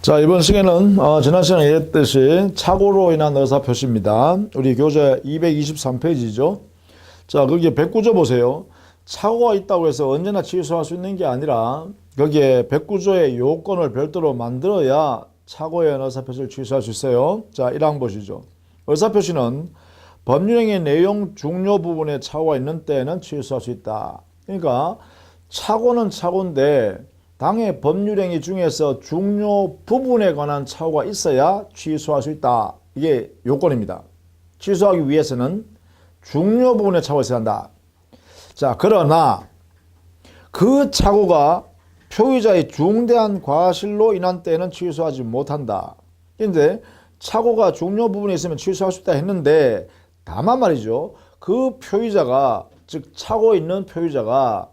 자, 이번 시간은 지난 시간에 얘기했듯이 착오로 인한 의사표시입니다. 우리 교재 223페이지죠. 자, 거기에 109조 보세요. 착오가 있다고 해서 언제나 취소할 수 있는 게 아니라 거기에 109조의 요건을 별도로 만들어야 착오에 의한 의사표시를 취소할 수 있어요. 자, 1항 보시죠. 의사표시는 법률행위 내용 중요 부분에 착오가 있는 때에는 취소할 수 있다. 그러니까 착오는 착오인데 당해 법률행위 중에서 중요 부분에 관한 착오가 있어야 취소할 수 있다. 이게 요건입니다. 취소하기 위해서는 중요 부분에 착오가 있어야 한다. 자, 그러나 그 착오가 표의자의 중대한 과실로 인한 때에는 취소하지 못한다. 그런데 착오가 중요 부분에 있으면 취소할 수 있다 했는데 다만 말이죠. 그 표의자가, 즉 착오 있는 표의자가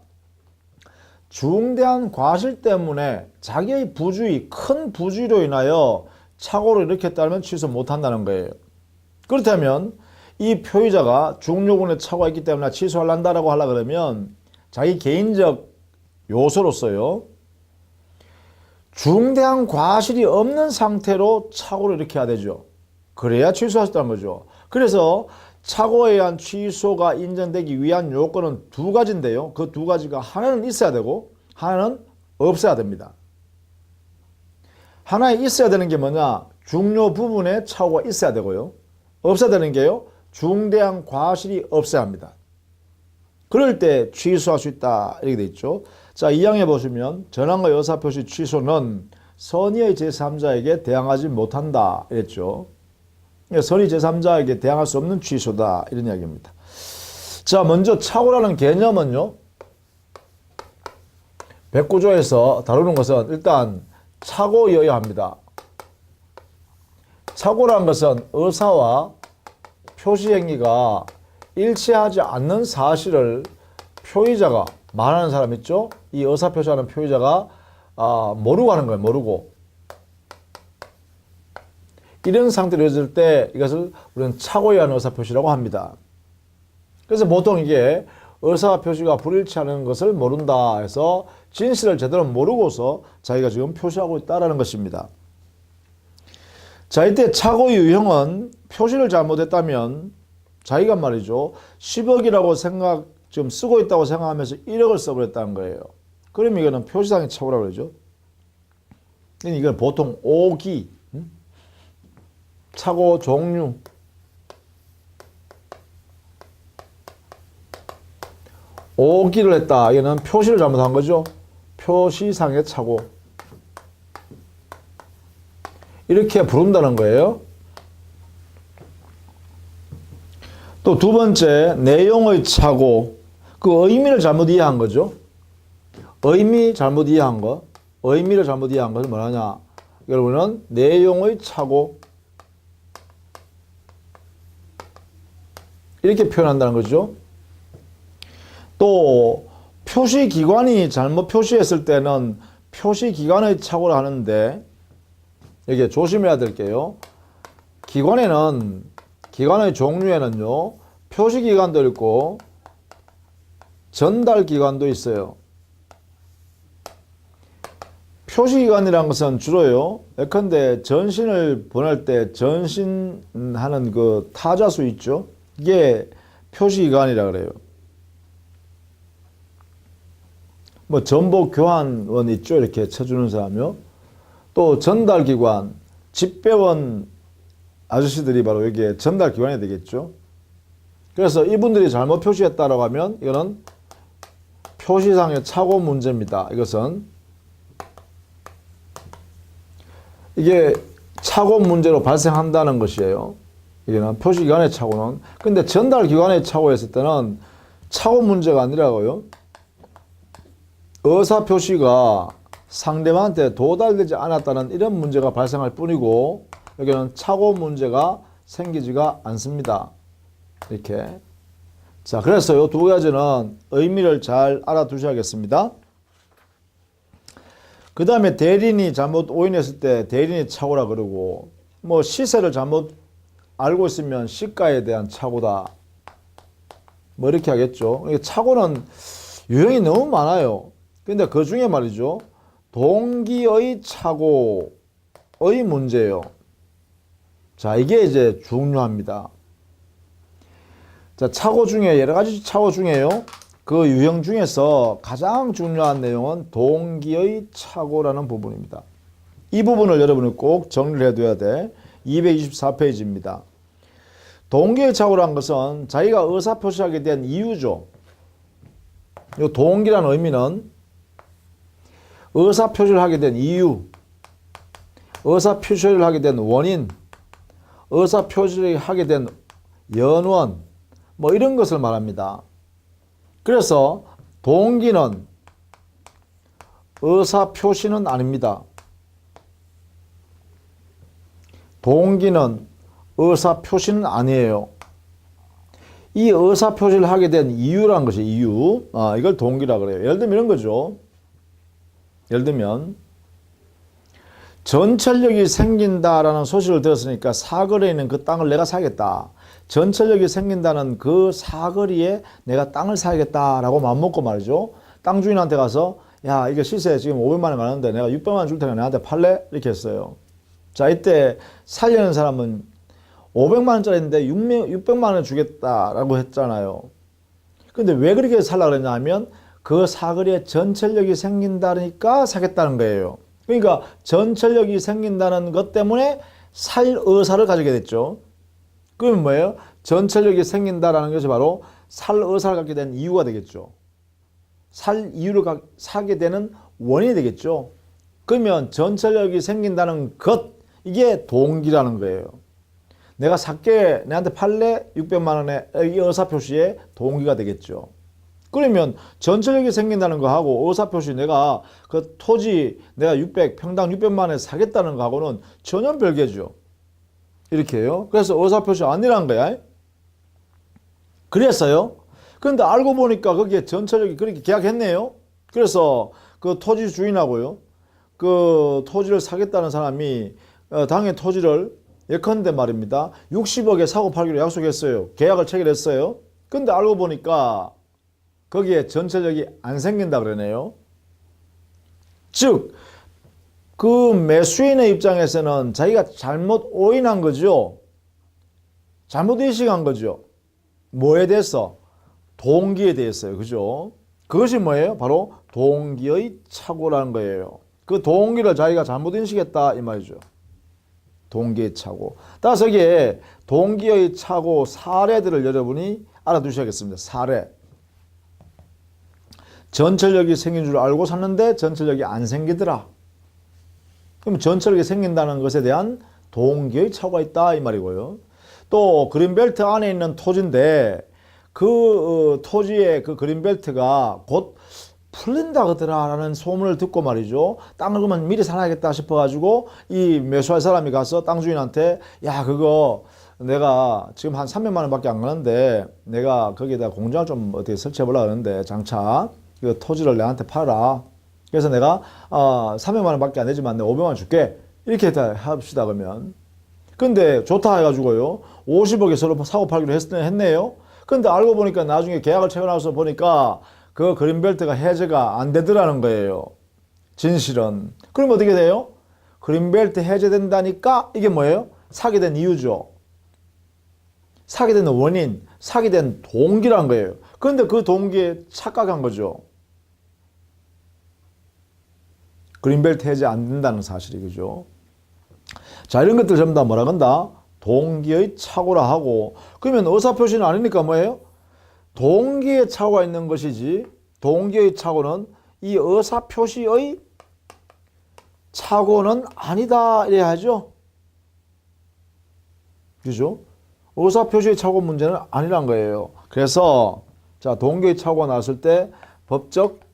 중대한 과실 때문에 자기의 부주의, 큰 부주의로 인하여 착오를 일으켰다면 취소 못한다는 거예요. 그렇다면 이 표의자가 중요부분에 착오가 있기 때문에 취소한다라고 하려 그러면 자기 개인적 요소로서요. 중대한 과실이 없는 상태로 착오를 일으켜야 되죠. 그래야 취소할 수 있다는 거죠. 그래서 착오에 의한 취소가 인정되기 위한 요건은 두 가지인데요. 그 두 가지가 하나는 있어야 되고 하나는 없어야 됩니다. 하나에 있어야 되는 게 뭐냐? 중요 부분에 착오가 있어야 되고요. 없어야 되는 게요. 중대한 과실이 없어야 합니다. 그럴 때 취소할 수 있다 이렇게 돼 있죠. 자, 2항에 보시면 전환과 의사표시 취소는 선의의 제3자에게 대항하지 못한다 이랬죠. 선의 제3자에게 대항할 수 없는 취소다 이런 이야기입니다. 자, 먼저 착오라는 개념은요. 109조에서 다루는 것은 일단 착오여야 합니다. 착오라는 것은 의사와 표시행위가 일치하지 않는 사실을 표의자가 말하는 사람 있죠? 이 의사표시하는 표의자가 모르고 하는 거예요. 모르고. 이런 상태로 있을 때 이것을 우리는 착오에 의한 의사표시라고 합니다. 그래서 보통 이게 의사표시가 불일치하는 것을 모른다 해서 진실을 제대로 모르고서 자기가 지금 표시하고 있다는 것입니다. 자, 이때 착오의 유형은 표시를 잘못했다면 자기가 말이죠. 10억이라고 지금 쓰고 있다고 생각하면서 1억을 써버렸다는 거예요. 그럼 이거는 표시상의 착오라고 그러죠. 이건 보통 오기, 착오 종류, 오기를 했다. 이거는 표시를 잘못한 거죠. 표시상의 착오. 이렇게 부른다는 거예요. 또 두 번째, 내용의 착오. 그 의미를 잘못 이해한 거죠. 의미를 잘못 이해한 것은 뭐냐냐. 여러분은 내용의 착오. 이렇게 표현한다는 거죠. 또 표시기관이 잘못 표시했을 때는 표시기관의 착오를 하는데 이게 조심해야 될 게요. 기관의 종류에는요. 표시기관도 있고 전달기관도 있어요. 표시기관이라는 것은 주로요. 예컨대 전신을 보낼 때 전신하는 그 타자수 있죠. 이게 표시기관이라 그래요. 뭐 전복 교환원 있죠. 이렇게 쳐주는 사람이요. 또 전달기관, 집배원 아저씨들이 바로 여기에 전달기관이 되겠죠. 그래서 이분들이 잘못 표시했다라고 하면 이거는 표시상의 착오 문제입니다. 이것은 이게 착오 문제로 발생한다는 것이에요. 이게는 표시기관의 착오는. 근데 전달기관의 착오였을 때는 착오 문제가 아니라고요. 의사표시가 상대방한테 도달되지 않았다는 이런 문제가 발생할 뿐이고 여기는 착오 문제가 생기지가 않습니다. 이렇게. 자, 그래서 이 두 가지는 의미를 잘 알아두셔야겠습니다. 그 다음에 대리인이 잘못 오인했을 때 대리인이 착오라 그러고 뭐 시세를 잘못 알고 있으면 시가에 대한 착오다. 뭐 이렇게 하겠죠. 착오는 유형이 너무 많아요. 근데 그 중에 말이죠. 동기의 착오, 문제예요. 자, 이게 이제 중요합니다. 자, 착오 중에 여러 가지 착오 중에요. 그 유형 중에서 가장 중요한 내용은 동기의 착오라는 부분입니다. 이 부분을 여러분이 꼭 정리를 해둬야 돼. 224페이지입니다. 동기의 착오란 것은 자기가 의사표시하게 된 이유죠. 이 동기라는 의미는 의사표시를 하게 된 이유, 의사표시를 하게 된 원인, 의사표시를 하게 된 연원, 뭐 이런 것을 말합니다. 그래서 동기는 의사표시는 아닙니다. 동기는 의사표시는 아니에요. 이 의사표시를 하게 된 이유라는 것이 이유. 이걸 동기라고 그래요. 예를 들면 이런 거죠. 예를 들면 전철역이 생긴다라는 소식을 들었으니까 사거리에 있는 그 땅을 내가 사겠다. 전철역이 생긴다는 그 사거리에 내가 땅을 사야겠다라고 마음먹고 말이죠. 땅 주인한테 가서 야, 이거 시세 지금 500만 원 가는데 내가 600만 원 줄 테니까 나한테 팔래? 이렇게 했어요. 자, 이때 살려는 사람은 500만 원짜리인데 600만 원 주겠다라고 했잖아요. 근데 왜 그렇게 살려고 그랬냐 하면 그 사거리에 전철역이 생긴다니까 사겠다는 거예요. 그러니까 전철역이 생긴다는 것 때문에 살 의사를 가지게 됐죠. 그러면 뭐예요? 전철역이 생긴다라는 것이 바로 살 의사를 갖게 된 이유가 되겠죠. 살 이유를 사게 되는 원인이 되겠죠. 그러면 전철역이 생긴다는 것, 이게 동기라는 거예요. 내가 살게, 내한테 팔래? 600만 원에 이 의사표시에 동기가 되겠죠. 그러면 전철역이 생긴다는 거하고 의사표시 내가 그 토지 내가 평당 600만 원에 사겠다는 거하고는 전혀 별개죠. 이렇게 해요. 그래서 의사표시 아니란 거야. 그랬어요. 그런데 알고 보니까 거기에 전철역이 그렇게 계약했네요. 그래서 그 토지 주인하고요. 그 토지를 사겠다는 사람이 당의 토지를 예컨대 말입니다. 60억에 사고 팔기로 약속했어요. 계약을 체결했어요. 근데 알고 보니까 거기에 전철역이 안 생긴다 그러네요. 즉, 그 매수인의 입장에서는 자기가 잘못 오인한 거죠. 잘못 인식한 거죠. 뭐에 대해서? 동기에 대해서요. 그죠? 그것이 뭐예요? 바로 동기의 착오라는 거예요. 그 동기를 자기가 잘못 인식했다 이 말이죠. 동기의 착오. 따라서 여기에 동기의 착오 사례들을 여러분이 알아두셔야겠습니다. 사례. 전철역이 생긴 줄 알고 샀는데 전철역이 안 생기더라. 그럼 전철역이 생긴다는 것에 대한 동기의 착오가 있다 이 말이고요. 또 그린벨트 안에 있는 토지인데 그 토지의 그 그린벨트가 곧 풀린다 그러더라라는 소문을 듣고 말이죠. 땅을 그러면 미리 사놔야겠다 싶어가지고 이 매수할 사람이 가서 땅 주인한테 야, 그거 내가 지금 한 300만 원밖에 안 가는데 내가 거기에다 공장을 좀 어떻게 설치해 보려고 하는데 장차 그 토지를 내한테 팔아라. 그래서 내가 300만 원밖에 안 되지만 내가 500만 원 줄게. 이렇게 합시다 그러면. 근데 좋다 해가지고요. 50억에 서로 사고 팔기로 했네요. 근데 알고 보니까 나중에 계약을 체결해서 보니까 그 그린벨트가 해제가 안 되더라는 거예요. 진실은. 그럼 어떻게 돼요? 그린벨트 해제된다니까 이게 뭐예요? 사게 된 이유죠. 사게 된 원인, 사게 된 동기란 거예요. 그런데 그 동기에 착각한 거죠. 그린벨트 해제 안 된다는 사실이 그죠. 자, 이런 것들 전부 다 뭐라 건다? 동기의 착오라 하고, 그러면 의사표시는 아니니까 뭐예요? 동기의 착오가 있는 것이지, 동기의 착오는 이 의사표시의 착오는 아니다 이래야 하죠. 그죠? 의사표시의 착오 문제는 아니란 거예요. 그래서 자, 동기의 착오가 나왔을 때 법적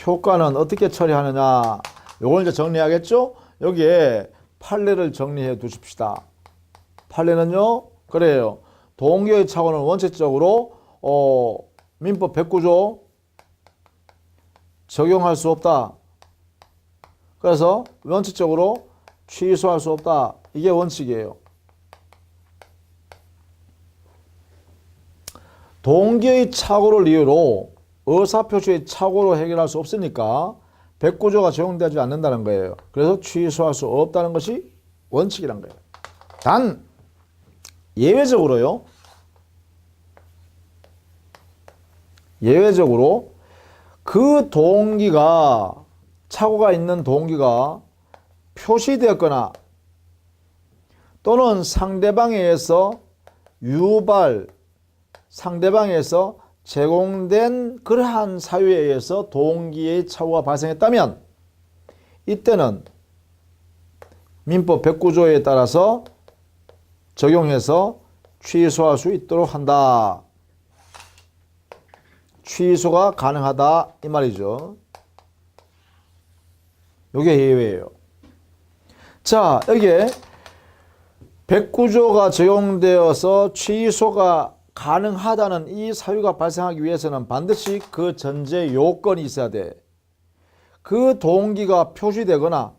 효과는 어떻게 처리하느냐, 요걸 이제 정리하겠죠? 여기에 판례를 정리해 두십시다. 판례는요, 그래요. 동기의 착오는 원칙적으로 민법 109조 적용할 수 없다. 그래서 원칙적으로 취소할 수 없다. 이게 원칙이에요. 동기의 착오를 이유로 의사표시의 착오로 해결할 수 없으니까 백구조가 적용되지 않는다는 거예요. 그래서 취소할 수 없다는 것이 원칙이란 거예요. 단 예외적으로요. 예외적으로 그 동기가 착오가 있는 동기가 표시되었거나 또는 상대방에 의해서 상대방에서 제공된 그러한 사유에 의해서 동기의 착오가 발생했다면 이때는 민법 109조에 따라서 적용해서 취소할 수 있도록 한다. 취소가 가능하다 이 말이죠. 이게 예외예요. 자, 여기에 109조가 적용되어서 취소가 가능하다는 이 사유가 발생하기 위해서는 반드시 그 전제 요건이 있어야 돼. 그 동기가 표시되거나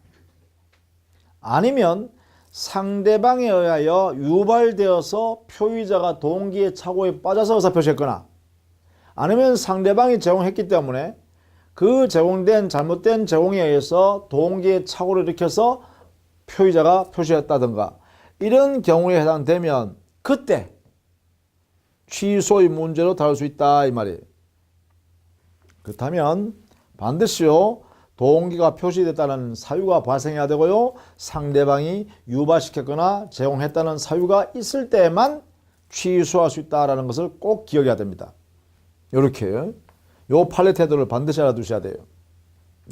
아니면 상대방에 의하여 유발되어서 표의자가 동기의 착오에 빠져서 의사표시했거나 아니면 상대방이 제공했기 때문에 그 제공된 잘못된 제공에 의해서 동기의 착오를 일으켜서 표의자가 표시했다든가 이런 경우에 해당되면 그때 취소의 문제로 다룰 수 있다 이 말이에요. 그렇다면 반드시요 동기가 표시됐다는 사유가 발생해야 되고요. 상대방이 유발시켰거나 제공했다는 사유가 있을 때만 취소할 수 있다는 것을 꼭 기억해야 됩니다. 이렇게 요 판례 태도를 반드시 알아두셔야 돼요.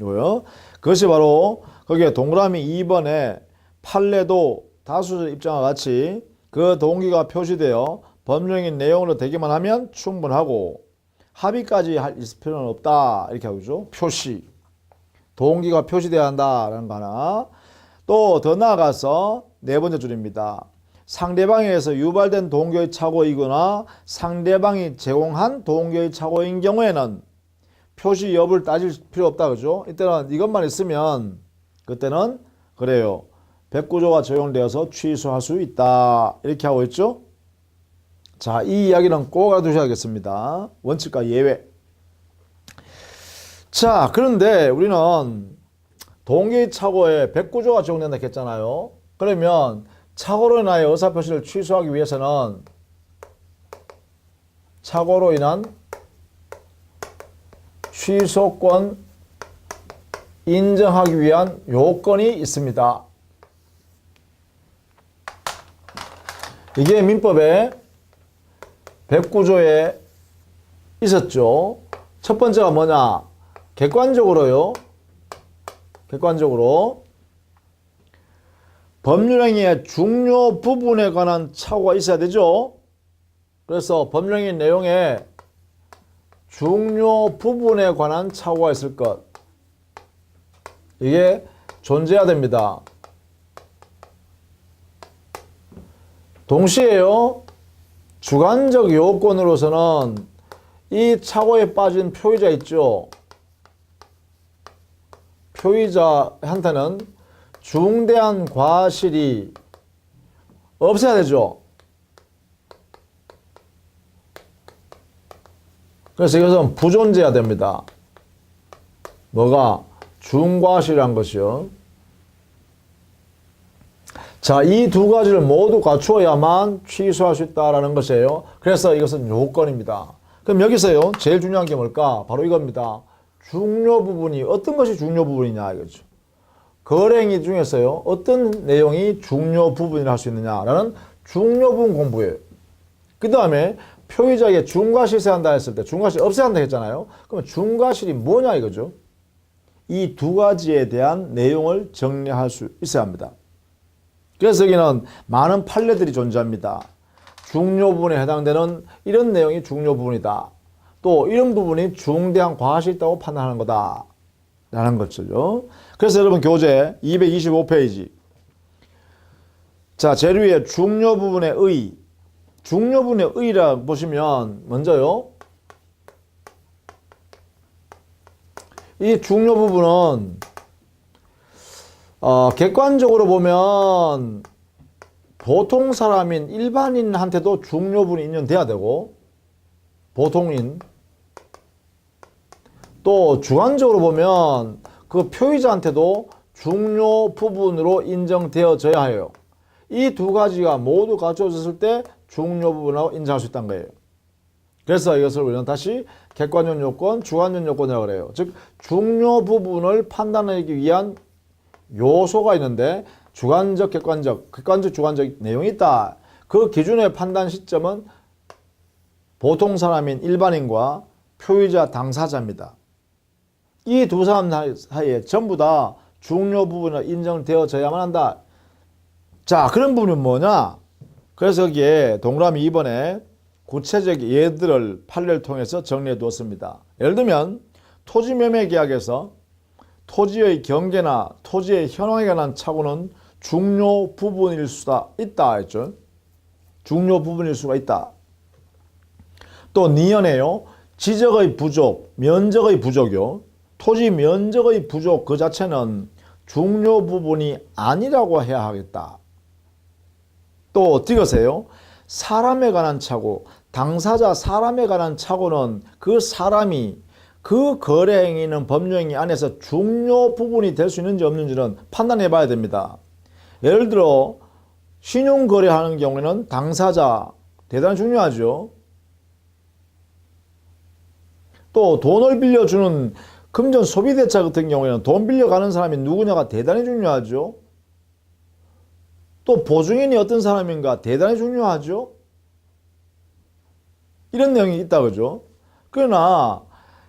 요요. 그것이 바로 거기에 동그라미 2번에 판례도 다수 입장과 같이 그 동기가 표시되어 법령인 내용으로 되기만 하면 충분하고 합의까지 있을 필요는 없다 이렇게 하고죠. 표시 동기가 표시되어야 한다라는 거 하나. 또 더 나아가서 네 번째 줄입니다. 상대방에 의해서 유발된 동기의 착오이거나 상대방이 제공한 동기의 착오인 경우에는 표시 여부를 따질 필요 없다 그죠? 이때는 이것만 있으면 그때는 그래요. 109조가 적용되어서 취소할 수 있다 이렇게 하고 있죠. 자, 이 이야기는 꼭 알아두셔야겠습니다. 원칙과 예외. 자, 그런데 우리는 동기 착오에 109조가 적용된다 했잖아요. 그러면 착오로 인하여 의사표시를 취소하기 위해서는 착오로 인한 취소권 인정하기 위한 요건이 있습니다. 이게 민법에 109조에 있었죠. 첫 번째가 뭐냐? 객관적으로 법률행위의 중요 부분에 관한 착오가 있어야 되죠. 그래서 법령의 내용에 중요 부분에 관한 착오가 있을 것. 이게 존재해야 됩니다. 동시에요. 주관적 요건으로서는 이 착오에 빠진 표의자 있죠. 표의자한테는 중대한 과실이 없어야 되죠. 그래서 이것은 부존재해야 됩니다. 뭐가? 중과실이란 것이요. 자, 이 두 가지를 모두 갖추어야만 취소할 수 있다는 것이에요. 그래서 이것은 요건입니다. 그럼 여기서요, 제일 중요한 게 뭘까? 바로 이겁니다. 중요 부분이, 어떤 것이 중요 부분이냐, 이거죠. 거래행위 중에서요, 어떤 내용이 중요 부분이라 할 수 있느냐라는 중요 부분 공부예요. 그 다음에 표의자에게 중과실세 한다 했을 때, 중과실 없애야 한다 했잖아요. 그러면 중과실이 뭐냐, 이거죠. 이 두 가지에 대한 내용을 정리할 수 있어야 합니다. 그래서 여기는 많은 판례들이 존재합니다. 중요 부분에 해당되는 이런 내용이 중요 부분이다. 또 이런 부분이 중대한 과실이 있다고 판단하는 거다 라는 것이죠. 그래서 여러분 교재 225페이지 자, 제일 위에 중요 부분의 의. 중요 부분의 의라 보시면 먼저요, 이 중요 부분은 객관적으로 보면 보통 사람인 일반인한테도 중요 부분이 인정돼야 되고, 보통인 또 주관적으로 보면 그 표의자한테도 중요 부분으로 인정되어져야 해요. 이 두 가지가 모두 갖춰졌을 때 중요 부분으로 인정할 수 있다는 거예요. 그래서 이것을 우리는 다시 객관적 요건, 주관적 요건이라고 그래요. 즉 중요 부분을 판단하기 위한 요소가 있는데 주관적, 객관적, 객관적, 주관적 내용이 있다. 그 기준의 판단 시점은 보통 사람인 일반인과 표의자, 당사자입니다. 이 두 사람 사이에 전부 다 중요 부분으로 인정되어져야만 한다. 자, 그런 부분은 뭐냐? 그래서 여기에 동그라미 2번에 구체적 예들을 판례를 통해서 정리해 두었습니다. 예를 들면 토지 매매 계약에서 토지의 경계나 토지의 현황에 관한 착오는 중요 부분일 수가 있다 했죠. 중요 부분일 수가 있다. 또 니은에요. 지적의 부족, 면적의 부족이요. 토지 면적의 부족 그 자체는 중요 부분이 아니라고 해야 하겠다. 또 디귿에요. 사람에 관한 착오, 당사자 사람에 관한 착오는 그 사람이 그 거래 행위는 법률행위 안에서 중요 부분이 될 수 있는지 없는지는 판단해 봐야 됩니다. 예를 들어 신용거래하는 경우에는 당사자 대단히 중요하죠. 또 돈을 빌려주는 금전 소비대차 같은 경우에는 돈 빌려가는 사람이 누구냐가 대단히 중요하죠. 또 보증인이 어떤 사람인가 대단히 중요하죠. 이런 내용이 있다 그죠. 그러나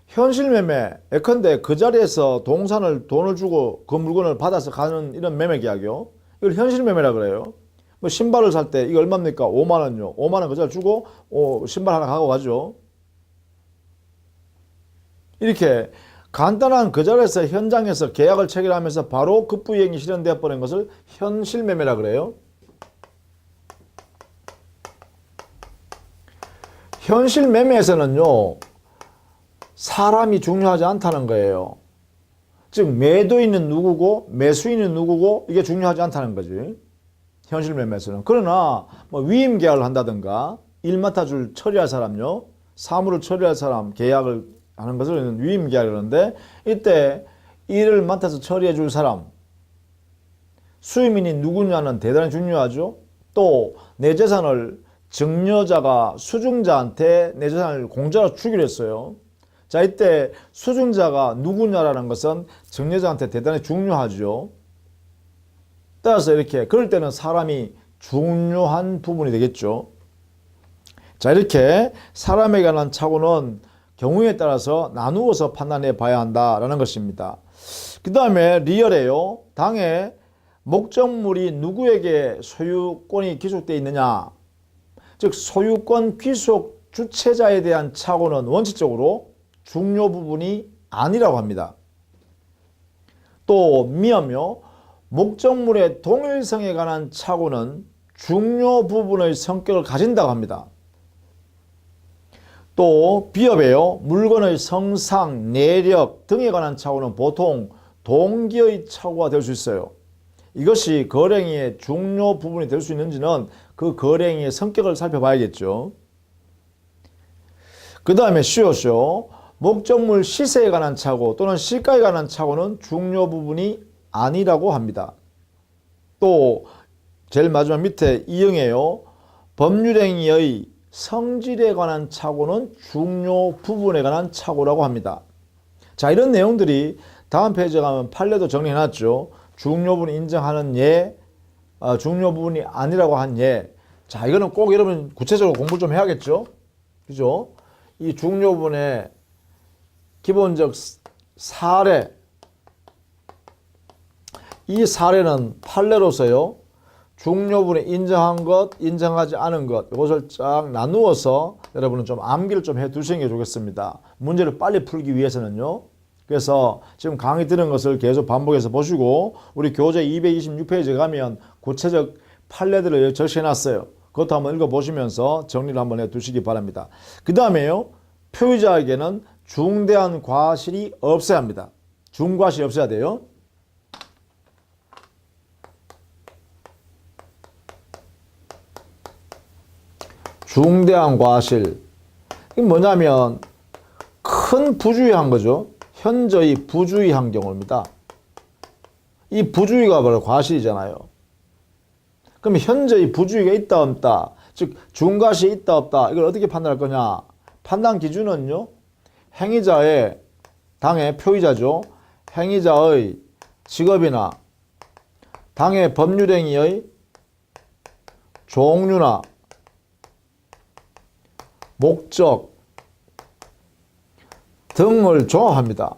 현실 매매, 예컨대 그 자리에서 돈을 주고 그 물건을 받아서 가는 이런 매매 계약이요. 이걸 현실 매매라 그래요. 뭐 신발을 살 때 이거 얼마입니까? 5만 원요. 5만 원 그 자리 주고 신발 하나 갖고 가죠. 이렇게 간단한 그 자리에서 현장에서 계약을 체결하면서 바로 급부이행이 실현되어 버린 것을 현실 매매라 그래요. 현실 매매에서는요, 사람이 중요하지 않다는 거예요. 즉 매도인은 누구고 매수인은 누구고 이게 중요하지 않다는 거지. 현실 매매에서는. 그러나 뭐 위임 계약을 한다든가 일 맡아줄 처리할 사람요, 사무를 처리할 사람 계약을 하는 것을 위임 계약이라는데 이때 일을 맡아서 처리해 줄 사람 수임인이 누구냐는 대단히 중요하죠. 또 내 재산을 증여자가 수증자한테 내 재산을 공짜로 주기로 했어요. 자, 이때 수증자가 누구냐라는 것은 증여자한테 대단히 중요하죠. 따라서 이렇게 그럴 때는 사람이 중요한 부분이 되겠죠. 자, 이렇게 사람에 관한 착오는 경우에 따라서 나누어서 판단해 봐야 한다라는 것입니다. 그 다음에 리얼에요. 당해 목적물이 누구에게 소유권이 귀속되어 있느냐. 즉 소유권 귀속 주체자에 대한 착오는 원칙적으로 중요 부분이 아니라고 합니다. 또 미하며 목적물의 동일성에 관한 착오는 중요 부분의 성격을 가진다고 합니다. 또 비업에요. 물건의 성상, 내력 등에 관한 착오는 보통 동기의 착오가 될 수 있어요. 이것이 거래행위의 중요 부분이 될 수 있는지는 그 거래행위의 성격을 살펴봐야겠죠. 그 다음에 C요쇼. 목적물 시세에 관한 착오 또는 시가에 관한 착오는 중요 부분이 아니라고 합니다. 또 제일 마지막 밑에 이응에요. 법률행위의 성질에 관한 착오는 중요 부분에 관한 착오라고 합니다. 자, 이런 내용들이 다음 페이지에 가면 판례도 정리해놨죠. 중요 부분 인정하는 예, 중요 부분이 아니라고 한 예. 자, 이거는 꼭 여러분 구체적으로 공부 좀 해야겠죠. 그죠? 이 중요 부분의 기본적 사례, 이 사례는 판례로서요. 중요 부분에 인정한 것, 인정하지 않은 것 이것을 쫙 나누어서 여러분은 좀 암기를 좀 해 두시는 게 좋겠습니다. 문제를 빨리 풀기 위해서는요. 그래서 지금 강의 들은 것을 계속 반복해서 보시고 우리 교재 226페이지에 가면 구체적 판례들을 적시해 놨어요. 그것도 한번 읽어보시면서 정리를 한번 해 두시기 바랍니다. 그 다음에요. 표의자에게는 중대한 과실이 없어야 합니다. 중과실이 없어야 돼요. 중대한 과실. 이게 뭐냐면 큰 부주의한 거죠. 현저히 부주의한 경우입니다. 이 부주의가 바로 과실이잖아요. 그럼 현재 이 부주의가 있다 없다, 즉 중과실이 있다 없다, 이걸 어떻게 판단할 거냐? 판단 기준은요, 행위자의, 당의 표의자죠, 행위자의 직업이나 당의 법률행위의 종류나 목적 등을 종합합니다.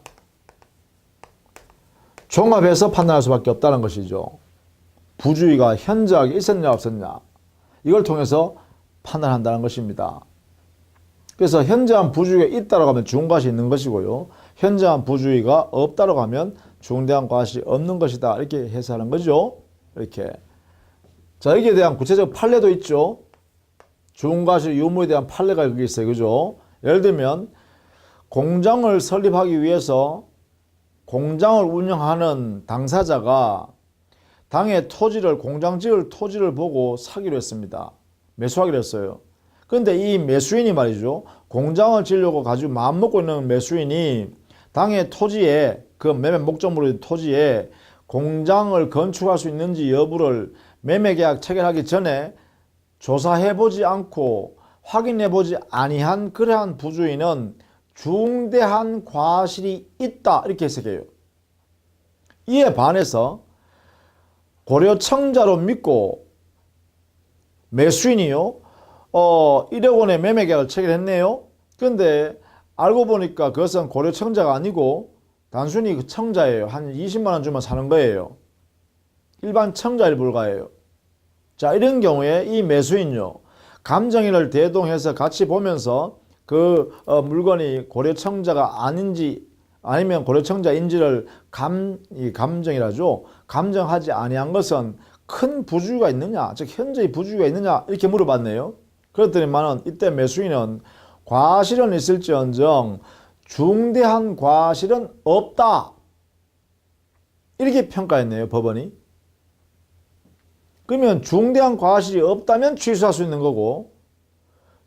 종합해서 판단할 수밖에 없다는 것이죠. 부주의가 현저하게 있었냐 없었냐, 이걸 통해서 판단한다는 것입니다. 그래서 현저한 부주의가 있다고 하면 중과실이 있는 것이고요, 현저한 부주의가 없다고 하면 중대한 과실이 없는 것이다, 이렇게 해석하는 거죠. 이렇게. 자, 여기에 대한 구체적 판례도 있죠. 중과실 유무에 대한 판례가 여기 있어요. 그죠? 예를 들면 공장을 설립하기 위해서 공장을 운영하는 당사자가 당의 토지를, 공장 지을 토지를 보고 사기로 했습니다. 매수하기로 했어요. 그런데 이 매수인이 말이죠, 공장을 지으려고 가지고 마음먹고 있는 매수인이 당의 토지에, 그 매매 목적물의 토지에 공장을 건축할 수 있는지 여부를 매매계약 체결하기 전에 조사해보지 않고 확인해보지 아니한 그러한 부주의는 중대한 과실이 있다, 이렇게 해석해요. 이에 반해서 고려청자로 믿고 매수인이요, 1억 원의 매매계약을 체결했네요. 그런데 알고 보니까 그것은 고려청자가 아니고 단순히 그 청자예요. 한 20만 원 주면 사는 거예요. 일반 청자일 불가예요. 자, 이런 경우에 이 매수인요, 감정인을 대동해서 같이 보면서 그 물건이 고려청자가 아닌지 아니면 고려청자인지를 감정이라죠, 감정하지 아니한 것은 큰 부주의가 있느냐, 즉 현재의 부주의가 있느냐, 이렇게 물어봤네요. 그랬더니만은 이때 매수인은 과실은 있을지언정 중대한 과실은 없다, 이렇게 평가했네요, 법원이. 그러면 중대한 과실이 없다면 취소할 수 있는 거고,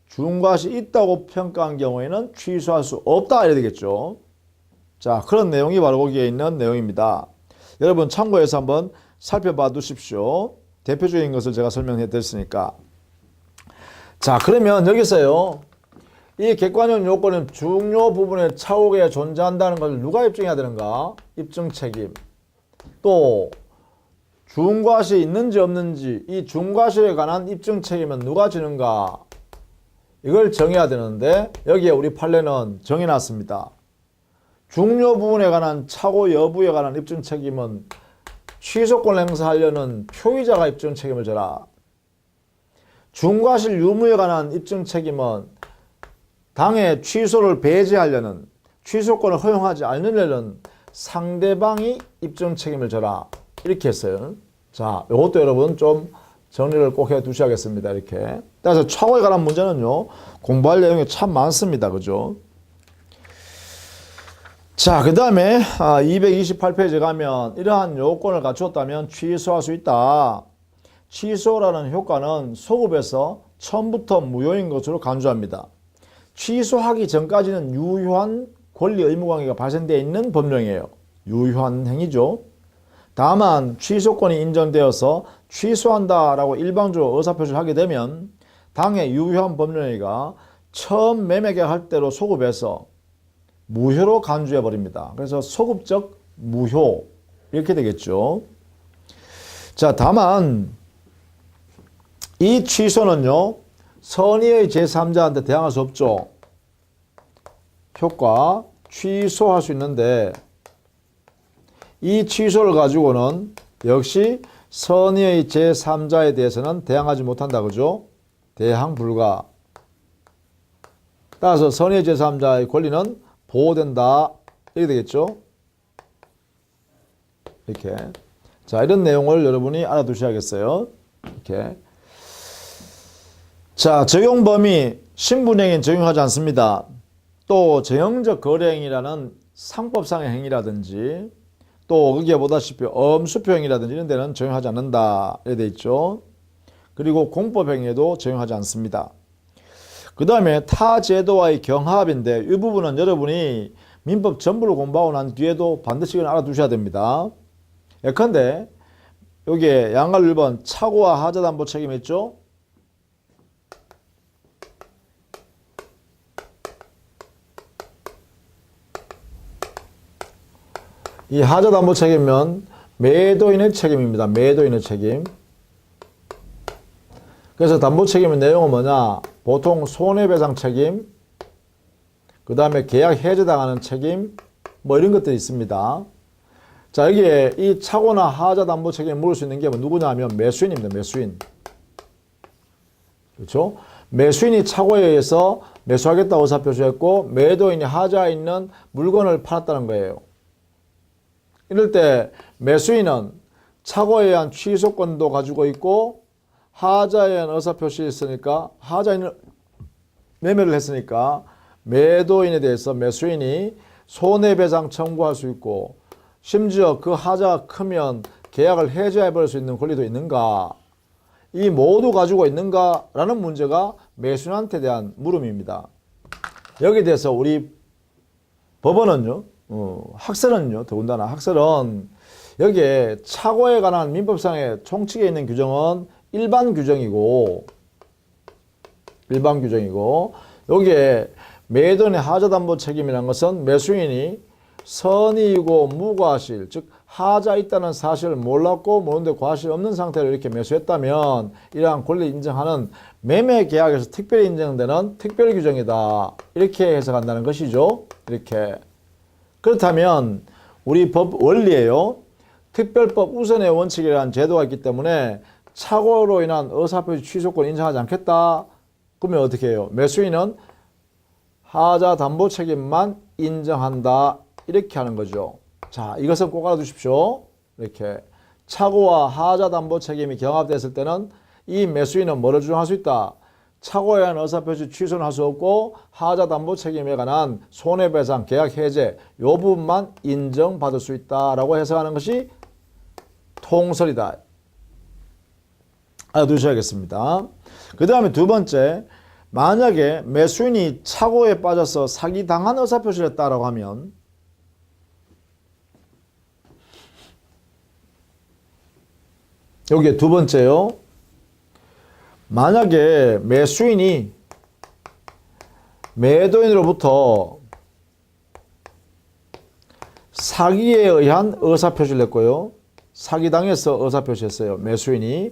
중과실이 있다고 평가한 경우에는 취소할 수 없다, 이래야 되겠죠. 자, 그런 내용이 바로 거기에 있는 내용입니다. 여러분 참고해서 한번 살펴봐 두십시오. 대표적인 것을 제가 설명해 드렸으니까. 자, 그러면 여기서요, 이 객관적 요건은 중요 부분에 차후에 존재한다는 것을 누가 입증해야 되는가? 입증 책임. 또 중과실이 있는지 없는지, 이 중과실에 관한 입증 책임은 누가 지는가? 이걸 정해야 되는데 여기에 우리 판례는 정해놨습니다. 중요 부분에 관한 착오 여부에 관한 입증 책임은 취소권을 행사하려는 표의자가 입증 책임을 져라. 중과실 유무에 관한 입증 책임은 당의 취소를 배제하려는, 취소권을 허용하지 않으려는 상대방이 입증 책임을 져라, 이렇게 했어요. 자, 이것도 여러분 좀 정리를 꼭 해 두셔야겠습니다. 이렇게. 따라서 착오에 관한 문제는요, 공부할 내용이 참 많습니다. 그죠? 자, 그 다음에 228페이지 가면 이러한 요건을 갖췄다면 취소할 수 있다. 취소라는 효과는 소급에서 처음부터 무효인 것으로 간주합니다. 취소하기 전까지는 유효한 권리 의무관계가 발생되어 있는 법령이에요. 유효한 행위죠. 다만 취소권이 인정되어서 취소한다라고 일방적으로 의사표시를 하게 되면 당의 유효한 법령행위가 처음 매매계약할 때로 소급해서 무효로 간주해 버립니다. 그래서 소급적 무효, 이렇게 되겠죠. 자, 다만 이 취소는요, 선의의 제3자한테 대항할 수 없죠. 효과 취소할 수 있는데 이 취소를 가지고는 역시 선의의 제3자에 대해서는 대항하지 못한다. 그죠? 대항 불가. 따라서 선의의 제3자의 권리는 보호된다, 이렇게 되겠죠? 이렇게. 자, 이런 내용을 여러분이 알아두셔야겠어요. 이렇게. 자, 적용 범위, 신분행위는 적용하지 않습니다. 또 정형적 거래행위라는 상법상의 행위라든지, 또 거기에 보다시피 엄수표행위라든지 이런 데는 적용하지 않는다, 이렇게 되어 있죠. 그리고 공법행위에도 적용하지 않습니다. 그 다음에 타제도와의 경합인데 이 부분은 여러분이 민법 전부를 공부하고 난 뒤에도 반드시 알아두셔야 됩니다. 예컨대 여기에 양갈 1번 차고와 하자담보 책임 있죠? 이 하자담보 책임은 매도인의 책임입니다. 매도인의 책임. 그래서 담보 책임의 내용은 뭐냐? 보통 손해배상 책임, 그 다음에 계약 해제당하는 책임, 뭐 이런 것들이 있습니다. 자, 여기에 이 차고나 하자 담보 책임을 물을 수 있는 게 누구냐 하면 매수인입니다. 매수인. 그렇죠? 매수인이 차고에 의해서 매수하겠다고 의사표시했고 매도인이 하자에 있는 물건을 팔았다는 거예요. 이럴 때 매수인은 차고에 의한 취소권도 가지고 있고 하자에 의한 의사표시했으니까 하자인을 매매를 했으니까 매도인에 대해서 매수인이 손해배상 청구할 수 있고 심지어 그 하자가 크면 계약을 해지해버릴 수 있는 권리도 있는가? 이 모두 가지고 있는가라는 문제가 매수인한테 대한 물음입니다. 여기에 대해서 우리 법원은요, 학설은요, 더군다나 학설은 여기에 차고에 관한 민법상의 총칙에 있는 규정은 일반 규정이고 여기에 매도인의 하자담보 책임이라는 것은 매수인이 선의이고 무과실, 즉 하자 있다는 사실을 몰랐고 모르는데 과실 없는 상태로 이렇게 매수했다면 이러한 권리 인정하는 매매 계약에서 특별히 인정되는 특별 규정이다. 이렇게 해석한다는 것이죠. 이렇게. 그렇다면 우리 법 원리에요. 특별법 우선의 원칙이라는 제도가 있기 때문에 착오로 인한 의사표시 취소권 인정하지 않겠다. 그러면 어떻게 해요? 매수인은 하자 담보 책임만 인정한다. 이렇게 하는 거죠. 자, 이것은 꼭 알아두십시오. 이렇게 착오와 하자 담보 책임이 경합됐을 때는 이 매수인은 뭐를 주장할 수 있다? 착오에 의한 의사표시 취소는 할 수 없고 하자 담보 책임에 관한 손해배상 계약 해제 요 부분만 인정받을 수 있다라고 해석하는 것이 통설이다. 알아두셔야겠습니다. 그 다음에 두 번째, 만약에 매수인이 착오에 빠져서 사기당한 의사표시를 했다라고 하면 여기에 두 번째요. 만약에 매수인이 매도인으로부터 사기에 의한 의사표시를 했고요. 사기당해서 의사표시했어요. 매수인이.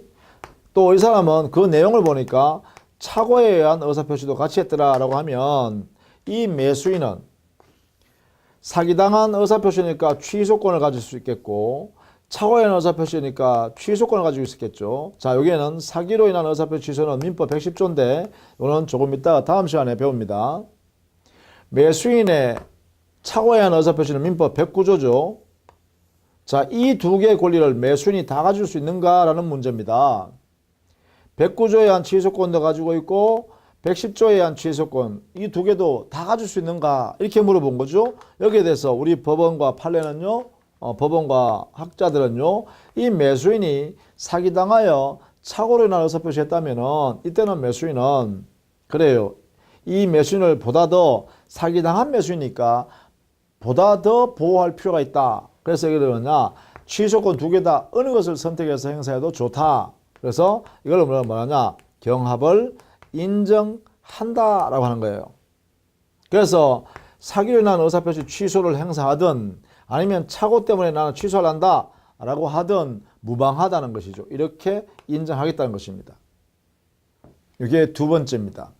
또 이 사람은 그 내용을 보니까 착오에 의한 의사표시도 같이 했더라라고 하면 이 매수인은 사기당한 의사표시니까 취소권을 가질 수 있겠고 착오에 의한 의사표시니까 취소권을 가지고 있었겠죠. 자, 여기에는 사기로 인한 의사표시 취소는 민법 110조인데 이거는 조금 이따가 다음 시간에 배웁니다. 매수인의 착오에 의한 의사표시는 민법 109조죠. 자, 이 두 개의 권리를 매수인이 다 가질 수 있는가라는 문제입니다. 109조에 의한 취소권도 가지고 있고 110조에 의한 취소권 이 두 개도 다 가질 수 있는가 이렇게 물어본 거죠. 여기에 대해서 우리 법원과 판례는요. 법원과 학자들은요. 이 매수인이 사기당하여 착오로 인한 의사표시했다면은 이때는 매수인은 그래요. 이 매수인을 보다 더 사기당한 매수이니까 보다 더 보호할 필요가 있다. 그래서 이게 뭐냐 취소권 두 개 다 어느 것을 선택해서 행사해도 좋다. 그래서 이걸 뭐냐냐 경합을 인정한다라고 하는 거예요. 그래서 사기로 인한 의사표시 취소를 행사하든 아니면 착오 때문에 나는 취소를 한다 라고 하든 무방하다는 것이죠. 이렇게 인정하겠다는 것입니다. 이게 두 번째입니다.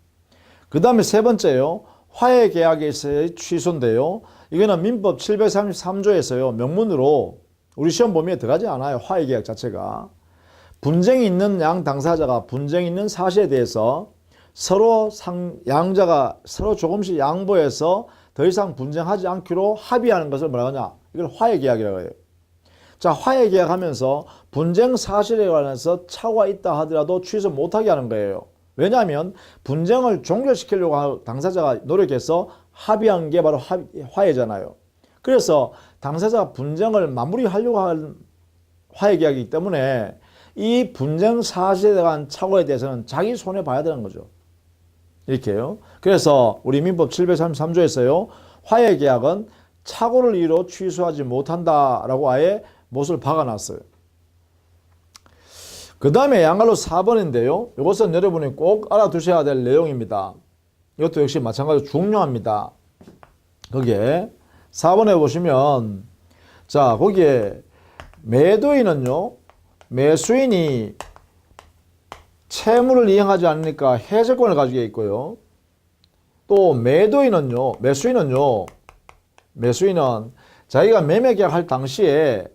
그 다음에 세 번째요. 화해계약에서의 취소인데요. 이거는 민법 733조에서요. 명문으로 우리 시험 범위에 들어가지 않아요. 화해계약 자체가. 분쟁이 있는 양 당사자가 분쟁이 있는 사실에 대해서 서로 양자가 서로 조금씩 양보해서 더 이상 분쟁하지 않기로 합의하는 것을 뭐라고 하냐? 이걸 화해계약이라고 해요. 자, 화해계약하면서 분쟁 사실에 관해서 착오가 있다 하더라도 취소 못하게 하는 거예요. 왜냐하면 분쟁을 종결시키려고 당사자가 노력해서 합의한 게 바로 화해잖아요. 그래서 당사자가 분쟁을 마무리하려고 한 화해계약이기 때문에 이 분쟁 사실에 대한 착오에 대해서는 자기 손해 봐야 되는 거죠. 이렇게요. 그래서 우리 민법 733조에서요. 화해계약은 착오를 이유로 취소하지 못한다라고 아예 못을 박아놨어요. 그 다음에 양갈로 4번인데요. 이것은 여러분이 꼭 알아두셔야 될 내용입니다. 이것도 역시 마찬가지로 중요합니다. 거기에 4번에 보시면 자 거기에 매도인은요. 매수인이 채무를 이행하지 않으니까 해제권을 가지고 있고요. 또 매도인은요. 매수인은 자기가 매매 계약할 당시에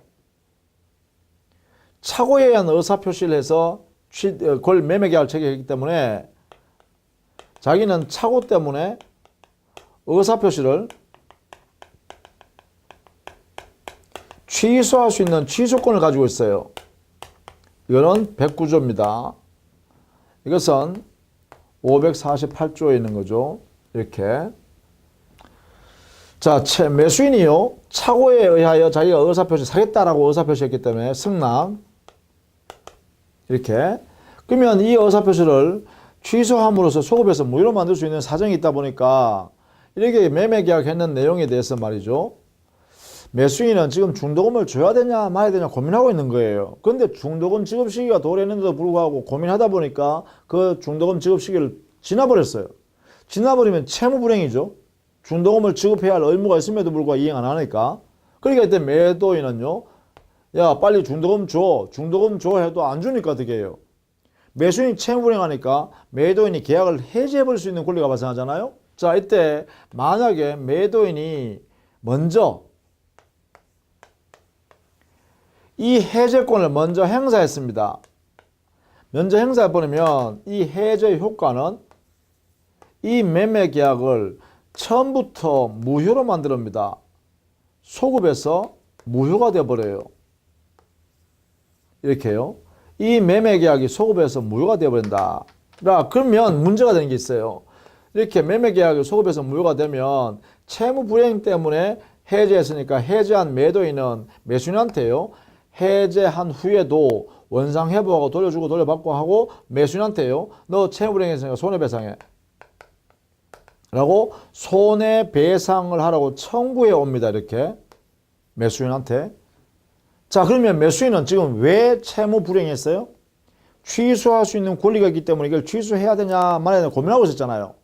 착오에 의한 의사표시를 해서 그걸 매매 계약을 체결했기 때문에 자기는 착오 때문에 의사표시를 취소할 수 있는 취소권을 가지고 있어요. 이거는 109조입니다. 이것은 548조에 있는 거죠. 이렇게. 자, 매수인이요. 착오에 의하여 자기가 의사표시 사겠다라고 의사표시했기 때문에 승낙. 이렇게. 그러면 이 의사표시를 취소함으로써 소급해서 무효로 만들 수 있는 사정이 있다 보니까 이렇게 매매 계약했는 내용에 대해서 말이죠. 매수인은 지금 중도금을 줘야 되냐 말아야 되냐 고민하고 있는 거예요. 그런데 중도금 지급 시기가 도래했는데도 불구하고 고민하다 보니까 그 중도금 지급 시기를 지나버렸어요. 지나버리면 채무불이행이죠. 중도금을 지급해야 할 의무가 있음에도 불구하고 이행 안 하니까. 그러니까 이때 매도인은요. 야 빨리 중도금 줘 해도 안 주니까 어떻게 해요. 매수인이 채무불이행하니까 매도인이 계약을 해지해버릴 수 있는 권리가 발생하잖아요. 자 이때 만약에 매도인이 먼저 이 해제권을 먼저 행사했습니다. 먼저 행사해버리면 이 해제의 효과는 이 매매 계약을 처음부터 무효로 만듭니다. 소급해서 무효가 되어버려요. 이렇게요. 이 매매 계약이 소급해서 무효가 되어버린다. 그러면 문제가 되는 게 있어요. 이렇게 매매 계약이 소급해서 무효가 되면 채무 불이행 때문에 해제했으니까 해제한 매도인은 매수인한테요. 해제한 후에도 원상 회복하고 돌려주고 돌려받고 하고 매수인한테요. 너 채무 불이행했으니까 손해배상해. 라고 손해배상을 하라고 청구해 옵니다. 이렇게 매수인한테. 자 그러면 매수인은 지금 왜 채무 불이행했어요? 취소할 수 있는 권리가 있기 때문에 이걸 취소해야 되냐 말아야 되냐 고민하고 있었잖아요.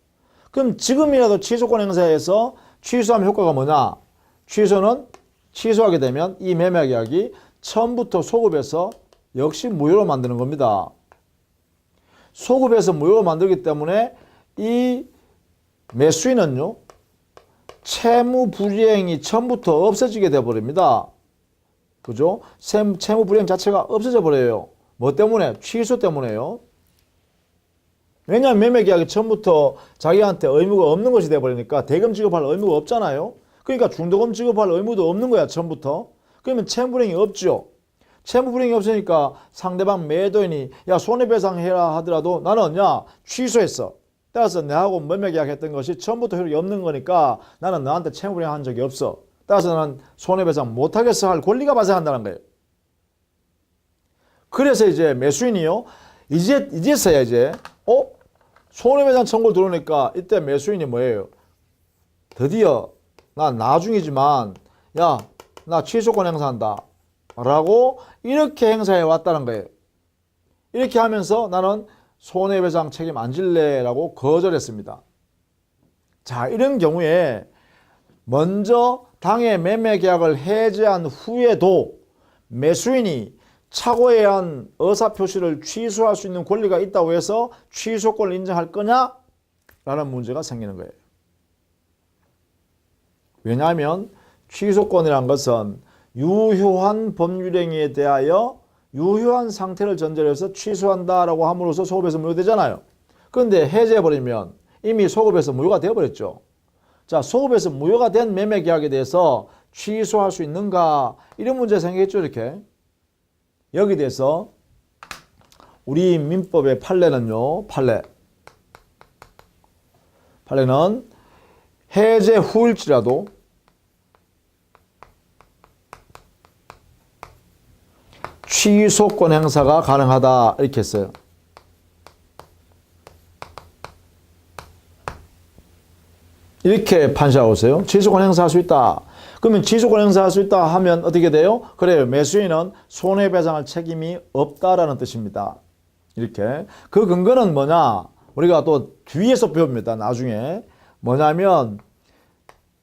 그럼 지금이라도 취소권 행사해서 취소하면 효과가 뭐냐? 취소하게 되면 이 매매 계약이 처음부터 소급해서 역시 무효로 만드는 겁니다. 소급해서 무효로 만들기 때문에 이 매수인은요. 채무 불이행이 처음부터 없어지게 되어버립니다. 그죠? 채무 불이행 자체가 없어져 버려요. 뭐 때문에? 취소 때문에요. 왜냐하면 매매 계약이 처음부터 자기한테 의무가 없는 것이 되어버리니까 대금 지급할 의무가 없잖아요. 그러니까 중도금 지급할 의무도 없는 거야 처음부터. 그러면 채무 불이행이 없죠. 채무 불이행이 없으니까 상대방 매도인이 야 손해배상해라 하더라도 나는 야 취소했어. 따라서 내하고 매매 계약했던 것이 처음부터 효력이 없는 거니까 나는 너한테 채무 불이행한 적이 없어. 따라서 나는 손해배상 못하겠어 할 권리가 발생한다는 거예요. 그래서 이제 매수인이요. 이제서야 이제 손해배상 청구를 들어오니까 이때 매수인이 뭐예요? 드디어 나 나중이지만 야 나 취소권 행사한다 라고 이렇게 행사해 왔다는 거예요. 이렇게 하면서 나는 손해배상 책임 안 질래 라고 거절했습니다. 자 이런 경우에 먼저 당해 매매 계약을 해제한 후에도 매수인이 착오에 의한 의사표시를 취소할 수 있는 권리가 있다고 해서 취소권을 인정할 거냐? 라는 문제가 생기는 거예요. 왜냐하면 취소권이란 것은 유효한 법률행위에 대하여 유효한 상태를 전제로 해서 취소한다라고 함으로써 소급해서 무효되잖아요. 그런데 해제해버리면 이미 소급해서 무효가 되어버렸죠. 자, 소급해서 무효가 된 매매 계약에 대해서 취소할 수 있는가? 이런 문제가 생기겠죠, 이렇게. 여기 대해서 우리 민법의 판례는요, 판례는 해제 후일지라도 취소권 행사가 가능하다 이렇게 했어요. 이렇게 판시하고 있어요. 취소권 행사할 수 있다. 그러면 취소권 행사할 수 있다 하면 어떻게 돼요? 그래요. 매수인은 손해배상할 책임이 없다라는 뜻입니다. 이렇게. 그 근거는 뭐냐? 우리가 또 뒤에서 배웁니다. 나중에. 뭐냐면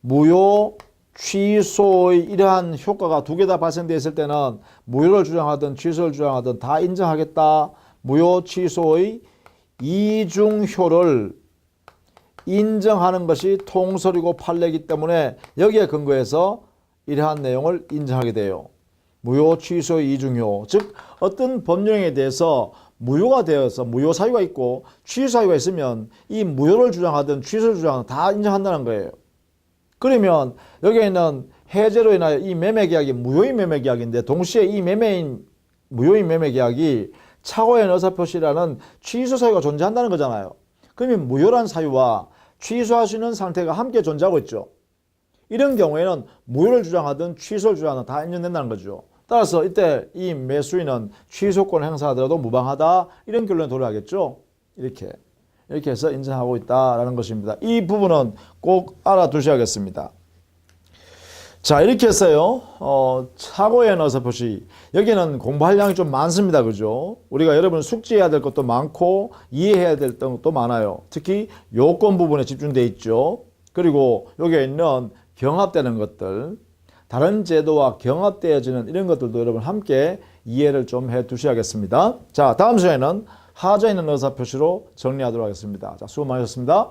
무효 취소의 이러한 효과가 두 개 다 발생되어 있을 때는 무효를 주장하든 취소를 주장하든 다 인정하겠다. 무효 취소의 이중효를 인정하는 것이 통설이고 판례이기 때문에 여기에 근거해서 이러한 내용을 인정하게 돼요. 무효 취소의 이중효. 즉 어떤 법령에 대해서 무효가 되어서 무효 사유가 있고 취소 사유가 있으면 이 무효를 주장하든 취소를 주장하든 다 인정한다는 거예요. 그러면 여기에 있는 해제로 인하여 이 매매계약이 무효인 매매계약인데 동시에 이 무효인 매매계약이 착오의 의사표시라는 취소 사유가 존재한다는 거잖아요. 그러면 무효란 사유와 취소할 수 있는 상태가 함께 존재하고 있죠. 이런 경우에는 무효를 주장하든 취소를 주장하든 다 인정된다는 거죠. 따라서 이때 이 매수인은 취소권을 행사하더라도 무방하다 이런 결론에 도달하겠죠. 이렇게 해서 인정하고 있다라는 것입니다. 이 부분은 꼭 알아두셔야겠습니다. 자, 이렇게 해서요. 착오의 의사표시. 여기는 공부할 양이 좀 많습니다. 그죠? 우리가 여러분 숙지해야 될 것도 많고 이해해야 될 것도 많아요. 특히 요건 부분에 집중되어 있죠. 그리고 여기에 있는 경합되는 것들, 다른 제도와 경합되어지는 이런 것들도 여러분 함께 이해를 좀 해 두셔야겠습니다. 자, 다음 시간에는 하자 있는 의사표시로 정리하도록 하겠습니다. 자, 수고 많으셨습니다.